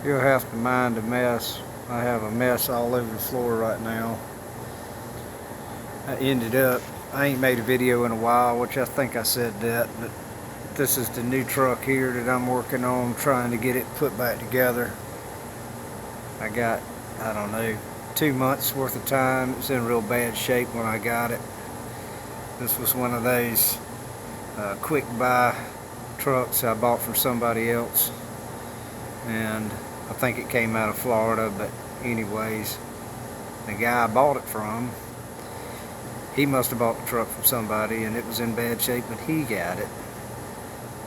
You'll have to mind a mess. I have a mess all over the floor right now. I ain't made a video in a while, which I think I said that, but this is the new truck here that I'm working on, trying to get it put back together. I got, I don't know, 2 months worth of time. It was in real bad shape when I got it. This was one of those quick buy trucks I bought from somebody else, and I think it came out of Florida, but anyways, the guy I bought it from, he must have bought the truck from somebody and it was in bad shape when he got it.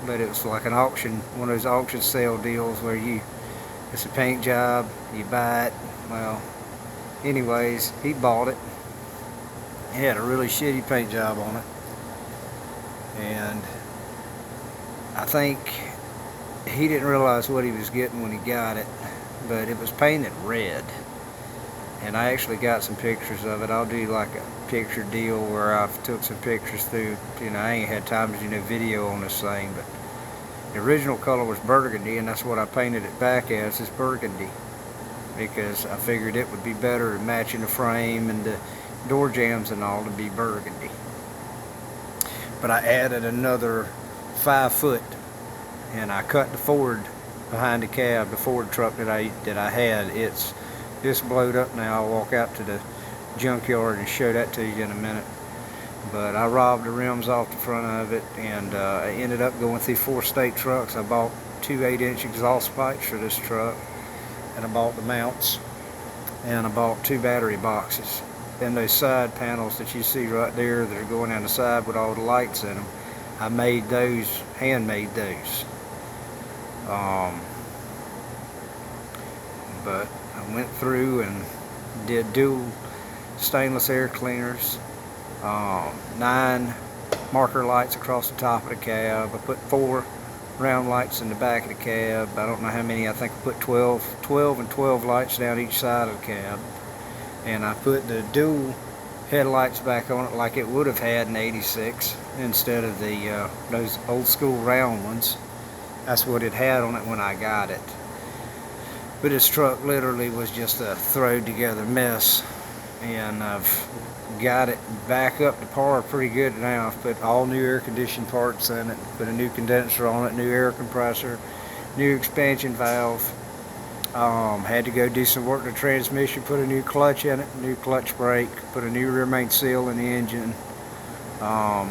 But it was like an auction, one of those auction sale deals where it's a paint job, you buy it. Well, anyways, he bought it. It had a really shitty paint job on it, and I think he didn't realize what he was getting when he got it, but it was painted red. And I actually got some pictures of it. I'll do like a picture deal where I've took some pictures through, I ain't had time to do no video on this thing, but the original color was burgundy, and that's what I painted it back as, is burgundy, because I figured it would be better at matching the frame and the door jambs and all to be burgundy. But I added another 5 foot, and I cut the Ford behind the cab, the Ford truck that I had. It's blowed up now. I'll walk out to the junkyard and show that to you in a minute. But I robbed the rims off the front of it, and I ended up going through 4 state trucks. I bought 2 8-inch exhaust pipes for this truck, and I bought the mounts, and I bought 2 battery boxes. Then those side panels that you see right there that are going down the side with all the lights in them, I made those, handmade those. But I went through and did dual stainless air cleaners, 9 marker lights across the top of the cab. I put 4 round lights in the back of the cab. I don't know how many. I think I put 12 and 12 lights down each side of the cab. And I put the dual headlights back on it like it would have had in '86 instead of the those old school round ones. That's what it had on it when I got it. But this truck literally was just a thrown together mess, and I've got it back up to par pretty good now. I've put all new air conditioning parts in it, put a new condenser on it, new air compressor, new expansion valve. Had to go do some work to the transmission, put a new clutch in it, new clutch brake, put a new rear main seal in the engine. I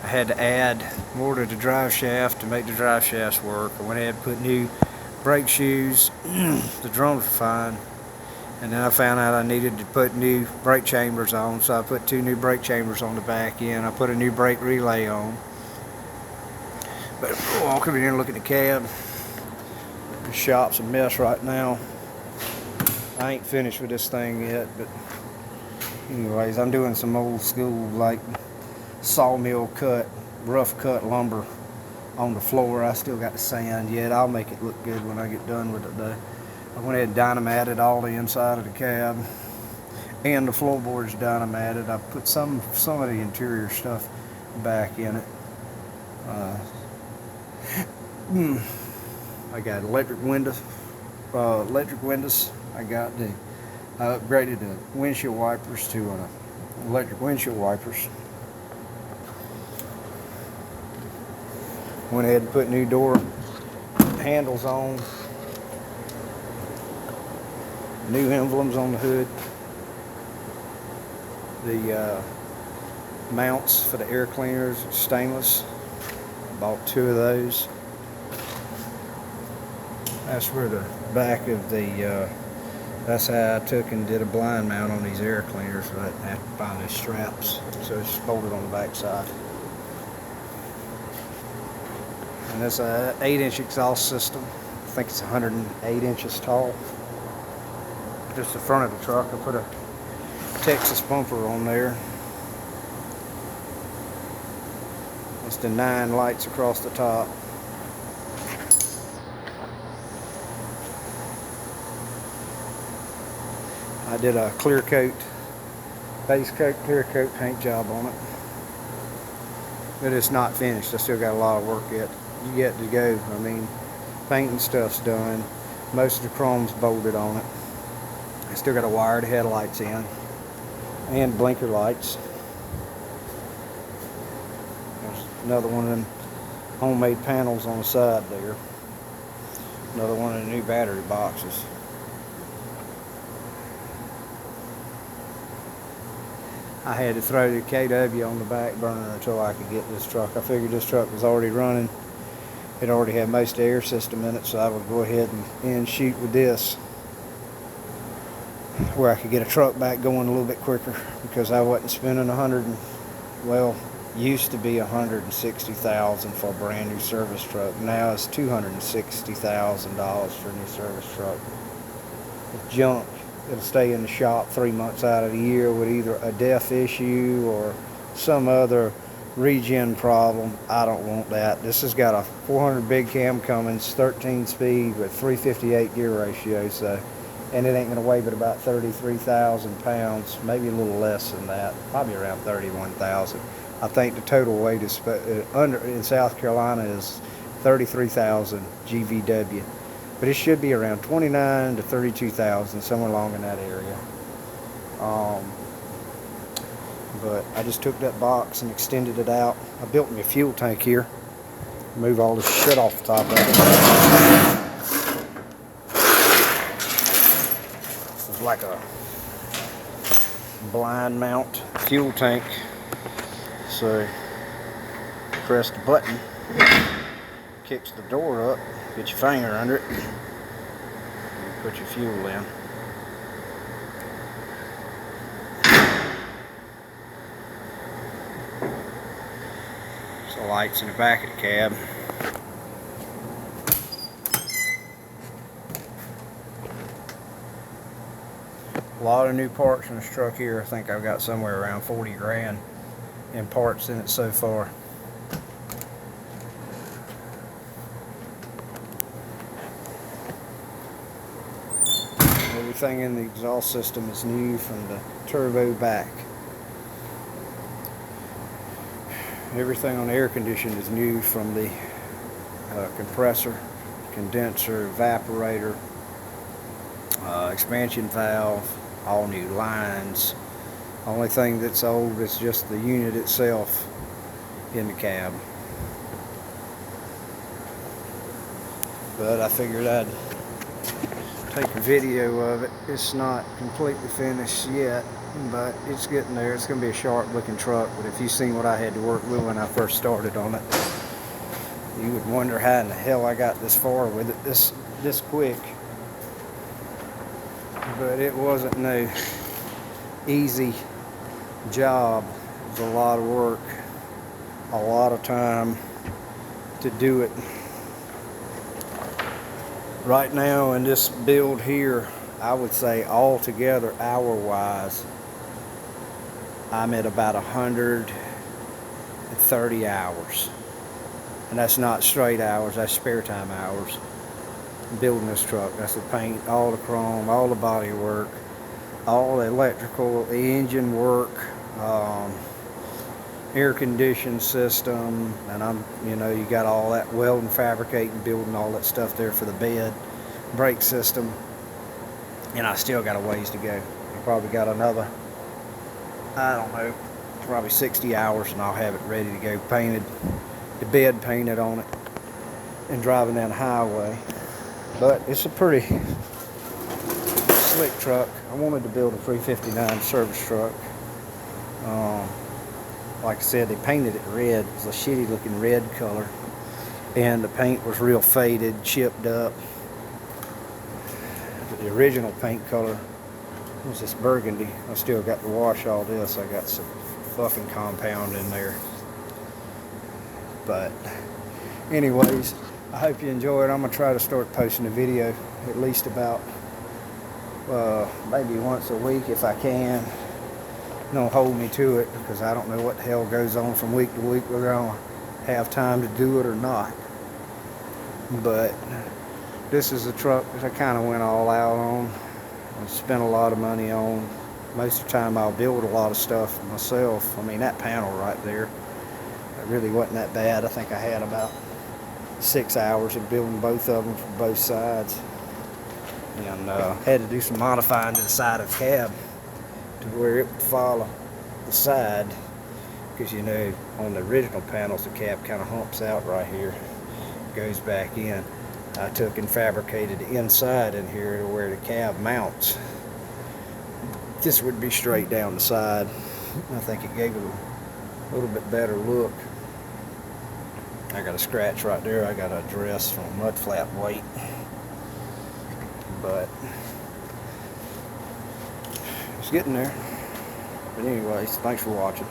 had to add more to the drive shaft to make the drive shafts work. I went ahead and put new brake shoes. The drums were fine. And then I found out I needed to put new brake chambers on, so I put 2 new brake chambers on the back end. I put a new brake relay on. But I'll come in here and look at the cab. The shop's a mess right now. I ain't finished with this thing yet, but anyways, I'm doing some old school like sawmill cut, rough cut lumber on the floor. I still got the sand yet. I'll make it look good when I get done with it though. I went ahead and dynamited all the inside of the cab, and the floorboard's dynamited. I put some of the interior stuff back in it. I got electric windows. I upgraded the windshield wipers to electric windshield wipers. Went ahead and put new door handles on. New emblems on the hood. The mounts for the air cleaners, stainless. Bought 2 of those. That's where the back of the, that's how I took and did a blind mount on these air cleaners, so I didn't have to find those straps. So it's bolted on the back side. And that's a 8-inch exhaust system. I think it's 108 inches tall. Just the front of the truck, I put a Texas bumper on there. It's the 9 lights across the top. I did a clear coat, base coat, clear coat paint job on it. But it's not finished. I still got a lot of work yet to go. I mean, painting stuff's done. Most of the chrome's bolted on it. I still got to wire the headlights in and blinker lights. There's another one of them homemade panels on the side there. Another one of the new battery boxes. I had to throw the KW on the back burner until I could get this truck. I figured this truck was already running. It already had most of the air system in it, so I would go ahead and shoot with this, where I could get a truck back going a little bit quicker, because I wasn't spending used to be $160,000 for a brand new service truck. Now it's $260,000 for a new service truck. It's junk. It'll stay in the shop 3 months out of the year with either a def issue or some other regen problem. I don't want that. This has got a 400 big cam Cummins, 13 speed with 358 gear ratio, so, and it ain't gonna weigh but about 33,000 pounds, maybe a little less than that, probably around 31,000. I think the total weight is in South Carolina is 33,000 GVW, but it should be around 29 to 32,000, somewhere along in that area. But I just took that box and extended it out. I built me a fuel tank here. Move all this shit off the top of it. It's like a blind mount fuel tank. So press the button, kicks the door up, get your finger under it, and put your fuel in. So lights in the back of the cab. A lot of new parts in this truck here. I think I've got somewhere around 40 grand in parts in it so far. Everything in the exhaust system is new from the turbo back. Everything on the air conditioner is new, from the compressor, condenser, evaporator, expansion valve, all new lines. Only thing that's old is just the unit itself in the cab. But I figured I'd take a video of it. It's not completely finished yet, but it's getting there. It's going to be a sharp looking truck, but if you've seen what I had to work with when I first started on it, you would wonder how in the hell I got this far with it this quick. But it wasn't no easy job. It was a lot of work, a lot of time to do it. Right now in this build here, I would say altogether hour-wise, I'm at about 130 hours. And that's not straight hours, that's spare time hours. Building this truck. That's the paint, all the chrome, all the body work, all the electrical, the engine work, air conditioning system, and you got all that welding, fabricating, building all that stuff there for the bed, brake system, and I still got a ways to go. I probably got another, I don't know, probably 60 hours and I'll have it ready to go, painted, the bed painted on it, and driving down the highway. But it's a pretty slick truck. I wanted to build a 359 service truck. Like I said, they painted it red. It was a shitty looking red color, and the paint was real faded, chipped up. But the original paint color was this burgundy. I still got to wash all this. I got some fucking compound in there. But anyways, I hope you enjoy it. I'm going to try to start posting a video at least about maybe once a week if I can. Don't hold me to it, because I don't know what the hell goes on from week to week, whether I'll have time to do it or not. But this is a truck that I kind of went all out on. I spent a lot of money on. Most of the time I'll build a lot of stuff myself. I mean, that panel right there, it really wasn't that bad. I think I had about 6 hours of building both of them from both sides. and had to do some modifying to the side of the cab to where it would follow the side, because you know on the original panels the cab kind of humps out right here, goes back in. I took and fabricated the inside in here to where the cab mounts. This would be straight down the side. I think it gave it a little bit better look. I got a scratch right there I got to address from mud flap weight, but it's getting there. But anyways, thanks for watching.